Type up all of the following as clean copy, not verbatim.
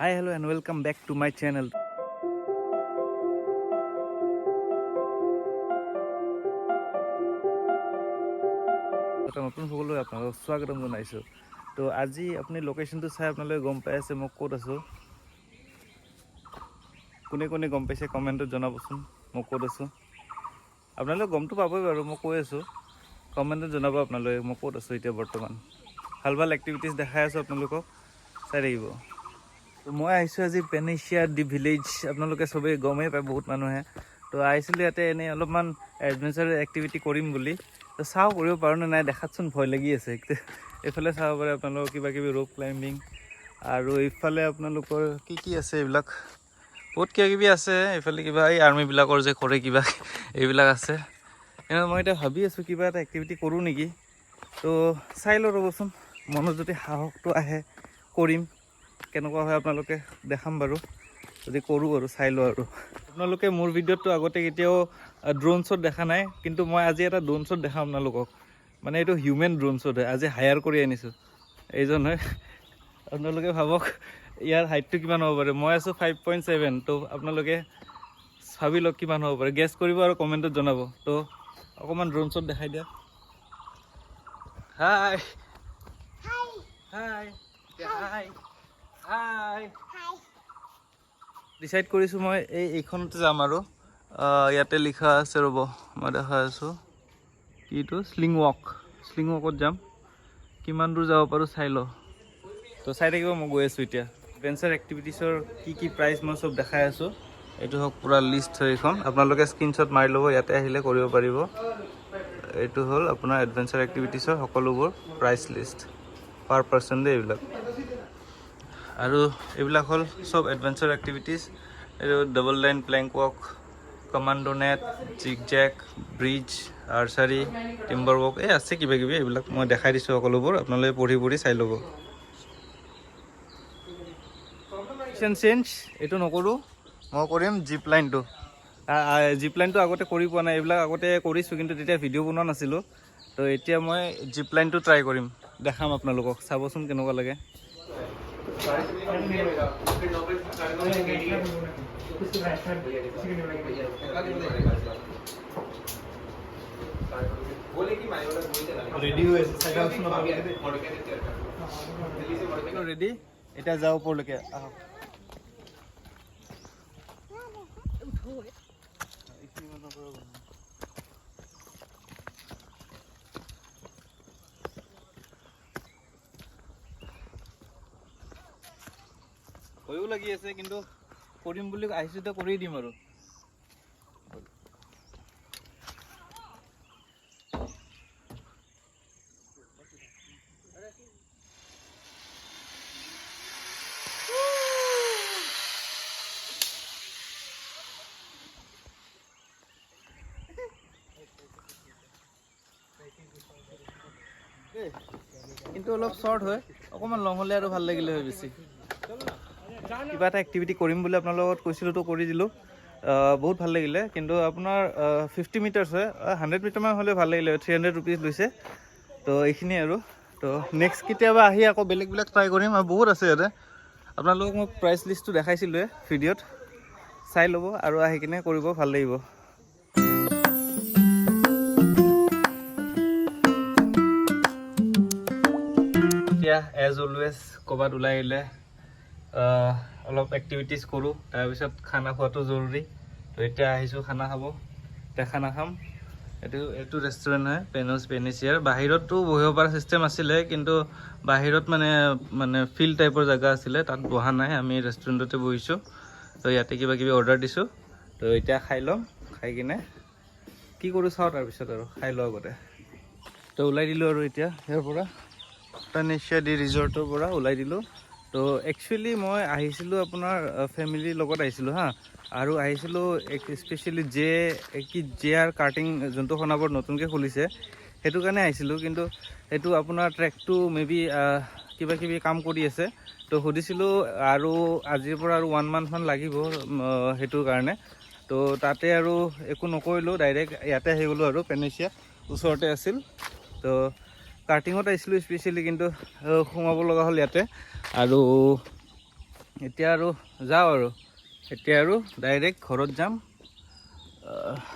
Hi, hello and welcome back to my channel. নতুন সকলো আপোনালোকক স্বাগতম জনাইছোঁ। তো আজি আপুনি লোকেশ্যনটো চাই আপোনালোকে গম পাই আছে মই ক'ত আছোঁ। কোনে কোনে গম পাইছে কমেণ্টত জনাবচোন মই ক'ত আছোঁ। আপোনালোকে গমটো পাবই বাৰু, মই কৈ আছোঁ। কমেণ্টত জনাব আপোনালোকে মই ক'ত আছোঁ এতিয়া বৰ্তমান। ভাল ভাল এক্টিভিটিছ দেখাই আছোঁ আপোনালোকক, চাই থাকিব। তো মই আহিছোঁ আজি পেনিচিয়া দি ভিলেজ। আপোনালোকে চবেই গমেই পায় বহুত মানুহে। তো আহিছিলোঁ ইয়াতে এনেই অলপমান এডভেঞ্চাৰ এক্টিভিটি কৰিম বুলি। তো চাওঁ কৰিব পাৰোঁ নে নাই, দেখাতচোন ভয় লাগি আছে। এইফালে চাব পাৰে আপোনালোকৰ কিবা কিবি ৰক ক্লাইম্বিং, আৰু এইফালে আপোনালোকৰ কি আছে এইবিলাক বহুত কিবা কিবি আছে। এইফালে কিবা এই আৰ্মিবিলাকৰ যে কৰে কিবা এইবিলাক আছে। এনেকৈ মই এতিয়া ভাবি আছোঁ কিবা এটা এক্টিভিটি কৰোঁ নেকি। তো চাই লওঁ ৰ'বচোন, মনত যদি সাহসটো আহে কৰিম। কেনেকুৱা হয় আপোনালোকে দেখাম বাৰু, যদি কৰোঁ আৰু চাই লওঁ। আৰু আপোনালোকে মোৰ ভিডিঅ'টো আগতে কেতিয়াও ড্ৰোন শ্বট দেখা নাই, কিন্তু মই আজি এটা ড্ৰোন শ্বট দেখাম আপোনালোকক। মানে এইটো হিউমেন ড্ৰোন শ্বট হয়, আজি হায়াৰ কৰি আনিছোঁ। এইজন হয়, আপোনালোকে ভাবক ইয়াৰ হাইটটো কিমান হ'ব পাৰে। মই আছোঁ 5.7। তো আপোনালোকে ভাবি লওক কিমান হ'ব পাৰে, গেছ কৰিব আৰু কমেণ্টত জনাব। তো অকণমান ড্ৰোন শ্বট দেখাই দিয়া। হাই হাই হাই হাই। ডিচাইড কৰিছোঁ মই এইখনতে যাম। আৰু ইয়াতে লিখা আছে, ৰ'ব মই দেখাই আছোঁ কিটো স্লিং ৱকত যাম। কিমান দূৰ যাব পাৰোঁ চাই লওঁ। তো চাই থাকিব, মই গৈ আছোঁ এতিয়া। এডভেঞ্চাৰ এক্টিভিটিছৰ কি প্ৰাইচ মই চব দেখাই আছোঁ। এইটো হওক পূৰা লিষ্ট হয় এইখন, আপোনালোকে স্ক্ৰীনশ্বট মাৰি ল'ব, ইয়াতে আহিলে কৰিব পাৰিব। এইটো হ'ল আপোনাৰ এডভেঞ্চাৰ এক্টিভিটিছৰ সকলোবোৰ প্ৰাইচ লিষ্ট, পাৰ পাৰ্চন দেই এইবিলাক। আৰু এইবিলাক হ'ল চব এডভেঞ্চাৰ এক্টিভিটিছ। এইটো double line plank walk, commando net, zigzag, bridge, archery, timber walk, এই আছে কিবা কিবি। এইবিলাক মই দেখাই দিছোঁ সকলোবোৰ, আপোনালোকে পঢ়ি চাই ল'ব। চেঞ্জ এইটো নকৰোঁ, মই কৰিম জিপ লাইনটো। জিপ লাইনটো আগতে কৰি পোৱা নাই, এইবিলাক আগতে কৰিছোঁ কিন্তু তেতিয়া ভিডিঅ' বনোৱা নাছিলোঁ। তো এতিয়া মই জিপ লাইনটো ট্ৰাই কৰিম, দেখাম আপোনালোকক, চাবচোন কেনেকুৱা লাগে। ৰেডি, এতিয়া যাওঁ ওপৰলৈকে। আহক ভয়ো লাগি আছে, কিন্তু কৰিম বুলি আহিছোঁ তো কৰি দিম আৰু। কিন্তু অলপ শ্বৰ্ট হয়, অকণমান লং হ'লে আৰু ভাল লাগিলে হয় বেছি। কিবা এটা এক্টিভিটি কৰিম বুলি আপোনালোকৰ লগত কৈছিলোঁ, তো কৰি দিলোঁ। বহুত ভাল লাগিলে। কিন্তু আপোনাৰ 50 মিটাৰ্ছ হয়, 100 মিটাৰমান হ'লে ভাল লাগিলে। 300 ৰুপিজ লৈছে। তো এইখিনিয়ে আৰু। তো নেক্সট কেতিয়াবা আহি আকৌ বেলেগ ট্ৰাই কৰিম। আৰু বহুত আছে ইয়াতে, আপোনালোকক মই প্ৰাইচ লিষ্টটো দেখাইছিলোঁৱে ভিডিঅ'ত, চাই ল'ব আৰু আহি কিনে কৰিব, ভাল লাগিব। এতিয়া এজ অলৱেজ ক'ৰবাত ওলাই আহিলে অলপ এক্টিভিটিছ কৰোঁ, তাৰপিছত খানা খোৱাটো জৰুৰী। তো এতিয়া আহিছোঁ খানা খাব। এতিয়া খানা খাম। এইটো ৰেষ্টুৰেণ্ট হয় পেনিচিয়াৰ। বাহিৰতো বহিব পৰা চিষ্টেম আছিলে, কিন্তু বাহিৰত মানে ফিল্ড টাইপৰ জেগা আছিলে, তাত বহা নাই। আমি ৰেষ্টুৰেণ্টতে বহিছোঁ। তো ইয়াতে কিবা কিবি অৰ্ডাৰ দিছোঁ। তো এতিয়া খাই ল'ম, খাই কিনে কি কৰোঁ চাওঁ, তাৰপিছত আৰু খাই লওঁ আগতে। তো ওলাই দিলোঁ আৰু এতিয়া ইয়াৰ পৰা, পেনিচিয়া দি ৰিজৰ্টৰ পৰা ওলাই দিলোঁ। তো একচুৱেলি মই আহিছিলোঁ আপোনাৰ ফেমিলিৰ লগত আহিছিলোঁ হা, আৰু আহিছিলোঁ স্পেচিয়েলি জে আৰ কাৰ্টিং, যোনটো সোণাপুৰত নতুনকৈ খুলিছে, সেইটো কাৰণে আহিছিলোঁ। কিন্তু সেইটো আপোনাৰ ট্ৰেকটো মেবি কিবা কিবি কাম কৰি আছে। তো সুধিছিলোঁ, আৰু আজিৰ পৰা আৰু 1 মান্থমান লাগিব সেইটোৰ কাৰণে। তো তাতে আৰু একো নকৰিলোঁ, ডাইৰেক্ট ইয়াতে আহি গ'লোঁ। আৰু পেনিচিয়া ওচৰতে আছিল। তো কাৰ্টিঙত আহিছিলোঁ স্পেচিয়েলি, কিন্তু সোমাব লগা হ'ল ইয়াতে। আৰু এতিয়া আৰু যাওঁ আৰু এতিয়া আৰু ডাইৰেক্ট ঘৰত যাম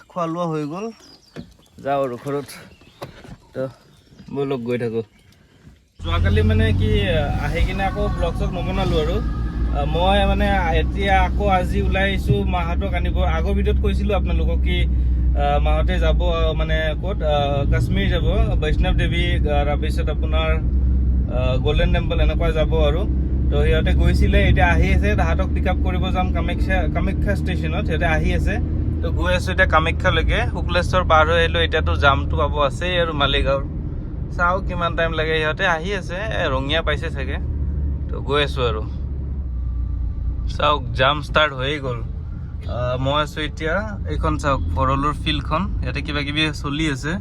খোৱা লোৱা হৈ গ'ল যাওঁ আৰু ঘৰত তো ব'লক গৈ থাকোঁ যোৱাকালি মানে কি আহি কিনে আকৌ ব্লগ চগ নবনালোঁ আৰু মই মানে এতিয়া আকৌ আজি ওলাই আহিছোঁ মাহঁতক আনিব আগৰ ভিডিঅ'ত কৈছিলোঁ আপোনালোকক কি মাহঁতে যাব মানে ক'ত কাশ্মীৰ যাব বৈষ্ণৱ দেৱী তাৰপিছত আপোনাৰ গল্ডেন টেম্পল এনেকুৱা যাব আৰু তো সিহঁতে গৈছিলে এতিয়া আহি আছে তাহাঁতক পিক আপ কৰিব যাম কামাখ্যা ষ্টেচনত সিহঁতে আহি আছে তো গৈ আছোঁ এতিয়া কামাখ্যালৈকে শুক্লেশ্বৰ পাৰ হৈ আহিলোঁ এতিয়াতো জামটো পাব আছেই আৰু মালিগাঁৱৰ চাওঁ কিমান টাইম লাগে সিহঁতে আহি আছে ৰঙীয়া পাইছে চাগে তো গৈ আছোঁ আৰু চাওক জাম ষ্টাৰ্ট হৈয়ে গ'ল মই আছোঁ এতিয়া এইখন চাওক ভৰলুৰ ফিল্ডখন ইয়াতে কিবা কিবি চলি আছে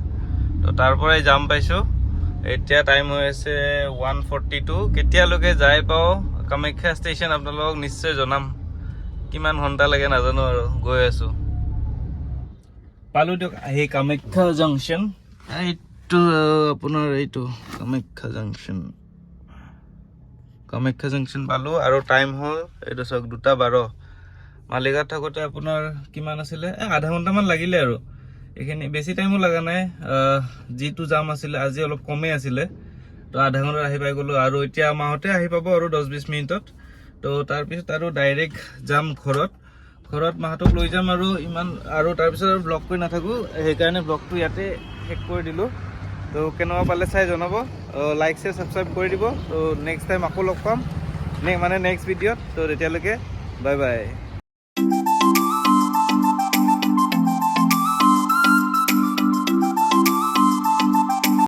তো তাৰ পৰাই জাম পাইছোঁ এতিয়া টাইম হৈ আছে 1:42 কেতিয়ালৈকে যাই পাওঁ কামাখ্যা ষ্টেচন আপোনালোকক নিশ্চয় জনাম কিমান ঘণ্টা লাগে নাজানো আৰু গৈ আছোঁ পালোঁ দিয়ক আহি কামাখ্যা জাংচন এইটো আপোনাৰ এইটো কামাখ্যা জাংচন পালোঁ আৰু টাইম হ'ল এইটো চাওক 2:12 মালিগাঁৱত থাকোঁতে আপোনাৰ কিমান আছিলে আধা ঘণ্টামান লাগিলে আৰু এইখিনি বেছি টাইমো লগা নাই যিটো জাম আছিলে আজি অলপ কমেই আছিলে তো আধা ঘণ্টাত আহি পাই গ'লোঁ আৰু এতিয়া মাহঁতে আহি পাব আৰু 10-20 মিনিটত তো তাৰপিছত আৰু ডাইৰেক্ট যাম ঘৰত মাহঁতক লৈ যাম আৰু ইমান আৰু তাৰপিছত আৰু ব্লগ কৰি নাথাকোঁ সেইকাৰণে ব্লগটো ইয়াতে শেষ কৰি দিলোঁ তো কেনেকুৱা পালে চাই জনাব লাইক শ্বেয়াৰ ছাবস্ক্ৰাইব কৰি দিব তো নেক্সট টাইম আকৌ লগ পাম নেক্সট ভিডিঅ'ত তো তেতিয়ালৈকে বাই বাই